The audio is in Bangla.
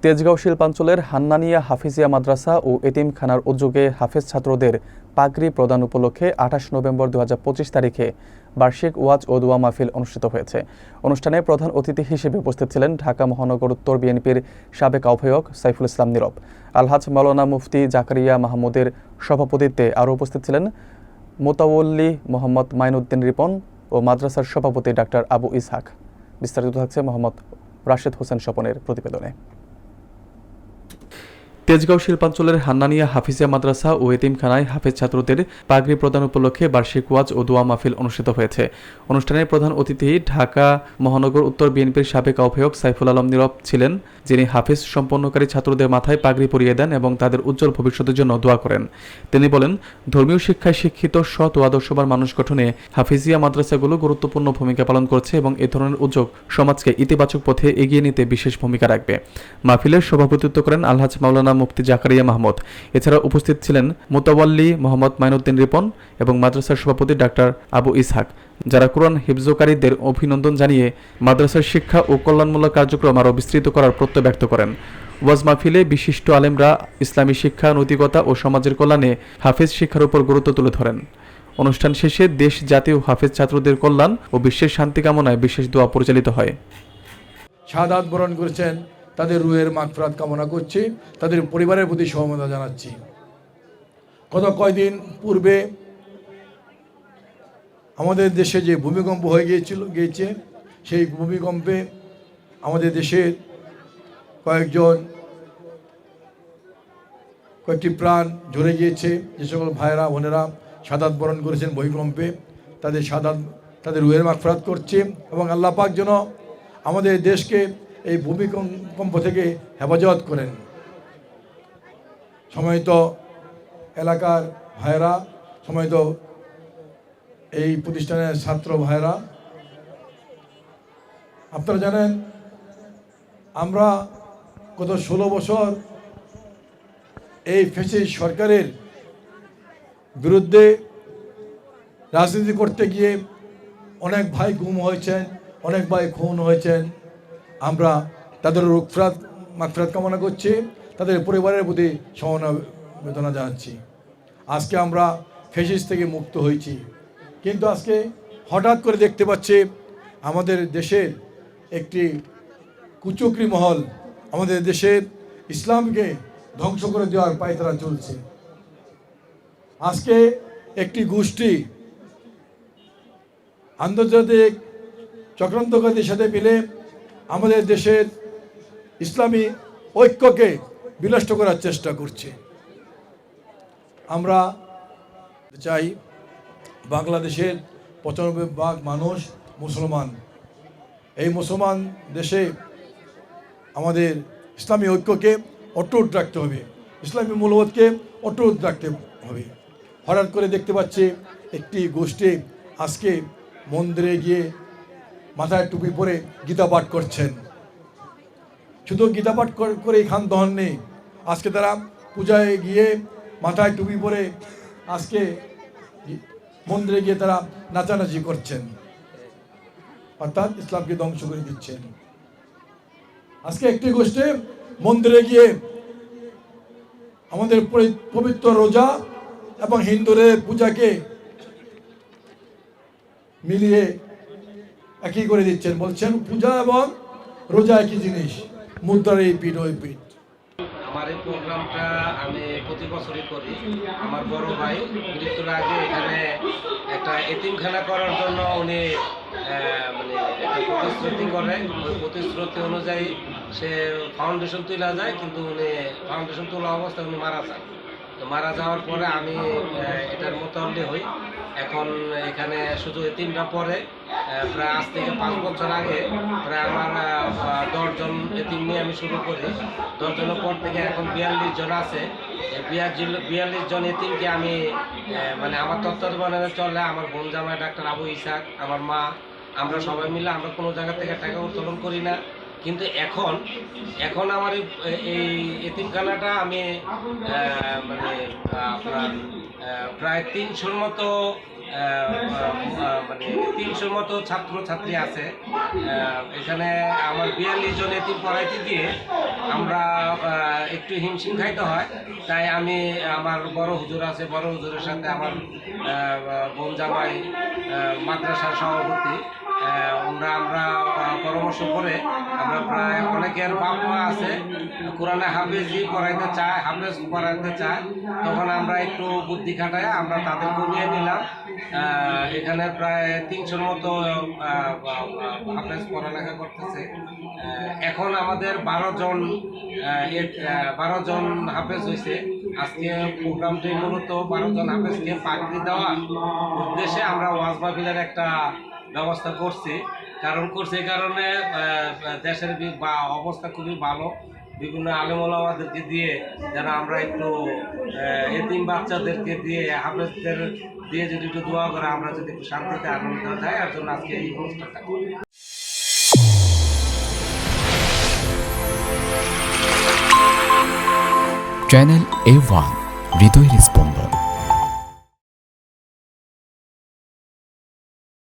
তেজগাঁও শিল্পাঞ্চলের হান্নানিয়া হাফিজিয়া মাদ্রাসা ও এতিমখানার উদ্যোগে হাফেজ ছাত্রদের পাগড়ি প্রদান উপলক্ষে ২৮ নভেম্বর ২০২৫ তারিখে বার্ষিক ওয়াজ ও দোয়া মাহফিল অনুষ্ঠিত হয়েছে। অনুষ্ঠানে প্রধান অতিথি হিসেবে উপস্থিত ছিলেন ঢাকা মহানগর উত্তর বিএনপির সাবেক আহ্বায়ক সাইফুল ইসলাম নীরব। আলহাজ মাওলানা মুফতি জাকারিয়া মাহমুদের সভাপতিত্বে আরও উপস্থিত ছিলেন মোতাওয়াল্লি মোহাম্মদ মাইনুদ্দিন রিপন ও মাদ্রাসার সভাপতি ডাক্তার আবু ইসহাক। বিস্তারিত থাকছে মোহাম্মদ রাশেদ হোসেন স্বপনের প্রতিবেদনে। তেজগাঁও শিল্পাঞ্চলের হান্নানিয়া হাফিজিয়া মাদ্রাসা ও এতিমখানায় হাফেজ ছাত্রদের পাগড়ি প্রদান উপলক্ষে বার্ষিক ওয়াজ ও দোয়া মাহফিল অনুষ্ঠিত হয়েছে। অনুষ্ঠানে প্রধান অতিথি ঢাকা মহানগর উত্তর বিএনপির সাবেক আহ্বায়ক সাইফুল আলম নীরব ছিলেন, যিনি হাফেজ সম্পন্নকারী ছাত্রদের মাথায় পাগড়ি পরিয়ে দেন এবং তাদের উজ্জ্বল ভবিষ্যতের জন্য দোয়া করেন। তিনি বলেন, ধর্মীয় শিক্ষায় শিক্ষিত সৎ ও আদর্শবান মানুষ গঠনে হাফিজিয়া মাদ্রাসাগুলো গুরুত্বপূর্ণ ভূমিকা পালন করছে এবং এ ধরনের উদ্যোগ সমাজকে ইতিবাচক পথে এগিয়ে নিতে বিশেষ ভূমিকা রাখবে। মাহফিলের সভাপতিত্ব করেন আলহাজ মাওলানা মুফতি জাকারিয়া মাহমুদ। এছাড়া উপস্থিত ছিলেন মোতাওয়াল্লি মোহাম্মদ মাইনুদ্দিন রিপন এবং মাদ্রাসার সভাপতি ডাক্তার আবু ইসহাক, যারা কোরআন হিফজকারীদের অভিনন্দন জানিয়ে মাদ্রাসার শিক্ষা ও কল্যাণমূলক কার্যক্রম আরও বিস্তৃত করার প্রত্যয় ব্যক্ত করেন। ওয়াজ মাহফিলে বিশিষ্ট আলেমরা ইসলামী শিক্ষা, নৈতিকতা ও সমাজের কল্যাণে হাফেজ শিক্ষার উপর গুরুত্ব তুলে ধরেন। অনুষ্ঠান শেষে দেশ, জাতি ও হাফেজ ছাত্রদের কল্যাণ ও বিশ্বের শান্তি কামনায় বিশেষ দোয়া পরিচালিত হয়। শাহাদাত বরণ করেছেন, তাদের রুহের মাগফিরাত কামনা করছি, তাদের পরিবারের প্রতি সহমর্মিতা জানাচ্ছি। কয়েকদিন পূর্বে আমাদের দেশে যে ভূমিকম্প হয়ে গিয়েছে সেই ভূমিকম্পে আমাদের দেশের কয়েকটি প্রাণ ঝরে গিয়েছে। যে সকল ভাইরা বোনেরা শাহাদাত বরণ করেছেন ভূমিকম্পে, তাদের রুহের মাগফিরাত করছে এবং আল্লাহ পাক যেন আমাদের দেশকে এই ভূমিকম্প থেকে হেফাজত করেন। সময়ত এলাকার ভাইরা, সময়ত এই প্রতিষ্ঠানের ছাত্র ভাইরা, আপনারা জানেন আমরা গত 16 বছর এই ফ্যাসিস্ট সরকারের বিরুদ্ধে রাজনীতি করতে গিয়ে অনেক ভাই গুম হয়েছেন, অনেক ভাই খুন হয়েছেন। আমরা তাদের মাগফিরাত কামনা করছি, তাদের পরিবারের প্রতি সমবেদনা জানাচ্ছি। আজকে আমরা ফ্যাসিস্ট থেকে মুক্ত হয়েছি, কিন্তু আজকে হঠাৎ করে দেখতে পাচ্ছি আমাদের দেশের একটি কুচক্রী মহল আমাদের দেশের ইসলামকে ধ্বংস করে দেওয়ার পায়তারা চলছে। আজকে একটি গোষ্ঠী আন্তর্জাতিক চক্রান্তকারীদের সাথে মিলে আমাদের দেশের ইসলামী ঐক্যকে বিনষ্ট করার চেষ্টা করছে। আমরা চাই বাংলাদেশের ৯৫% মানুষ মুসলমান। এই মুসলমান দেশে আমাদের ইসলামী ঐক্যকে অটুট রাখতে হবে, ইসলামী মূল্যবোধকে অটুট রাখতে হবে। হঠাৎ করে দেখতে পাচ্ছি একটি গোষ্ঠী আজকে মন্দিরে গিয়ে মাথায় টুপি পরে গীতা পাঠ করছেন। শুধু গীতা পাঠ করেই ক্ষান্ত হননি, আজকে তারা পূজায় গিয়ে মাথায় টুপি পরে আজকে মন্দিরে গিয়ে তারা নাচানাচি করছেন, অর্থাৎ ইসলামকে ধ্বংস করে দিচ্ছেন। আজকে একটি গোষ্ঠী মন্দিরে গিয়ে আমাদের পবিত্র রোজা এবং হিন্দুদের পূজাকে মিলিয়ে একই করে দিচ্ছেন, বলছেন পূজা এবং রোজা একই জিনিস, মুদ্রার এই পিঠ ওই পিঠ। আমার এই প্রোগ্রামটা আমি প্রতি বছরই করি। আমার বড় ভাই মৃত্যুর আগে এখানে একটা এতিমখানা করার জন্য উনি মানে একটা প্রতিশ্রুতি করে, ওই প্রতিশ্রুতি অনুযায়ী সে ফাউন্ডেশন তোলা যায়, কিন্তু উনি ফাউন্ডেশন তোলা অবস্থায় উনি মারা যান। তো মারা যাওয়ার পরে আমি এটার মোতাবলি হই। এখন এখানে শুধু এতিমরা পরে প্রায় আজ থেকে 5 বছর আগে প্রায় আমার 10 জন এতিম নিয়ে আমি শুরু করি। 10 জনের পর থেকে এখন 42 জন আছে। 42 জন এতিমকে আমি মানে আমার তত্ত্বাবধানে চলে। আমার বোন জামাই ডাক্তার আবু ইসহাক, আমার মা, আমরা সবাই মিলে আমরা কোনো জায়গা থেকে টাকা উত্তোলন করি না। কিন্তু এখন আমার এই এতিমখানাটা আমি মানে আপনার প্রায় 300-র মতো মানে 300-র মতো ছাত্রছাত্রী আছে। এখানে আমার 42 জন এতিম পড়াইতে গিয়ে আমরা একটু হিমশিম খাইতে হয়। তাই আমি আমার বড় হুজুর আছে, বড় হুজুরের সাথে আমার বোন জামাই মাদ্রাসার সভাপতি, আমরা পরামর্শ করে আমরা প্রায় অনেকের বাপ মা আছে কোরআনে হাফেজি পড়াইতে চায়, হাফেজ পড়াইতে চায়, তখন আমরা একটু বুদ্ধি খাটায় আমরা তাদেরকে নিয়ে নিলাম। এখানে প্রায় 300-র মতো হাফেজ পড়ালেখা করতেছে। এখন আমাদের 12 জন হাফেজ হয়েছে। আজকে প্রোগ্রামটি মূলত 12 জন হাফেজকে পাগড়ি দেওয়ার উদ্দেশ্যে আমরা ওয়াজ মাহফিলের একটা ব্যবস্থা করছি। এই কারণে দেশের অবস্থা খুবই ভালো। বিভিন্ন আলেম ওলামাদেরকে দিয়ে যেন আমরা একটু এতিম বাচ্চাদেরকে দিয়ে হাফেজদের দিয়ে যদি একটু দোয়া করে আমরা যদি একটু শান্তিতে আনন্দ যাই, এর জন্য আজকে এই অনুষ্ঠানটা করি। চ্যানেল A1 হৃদয়ের স্পন্দন।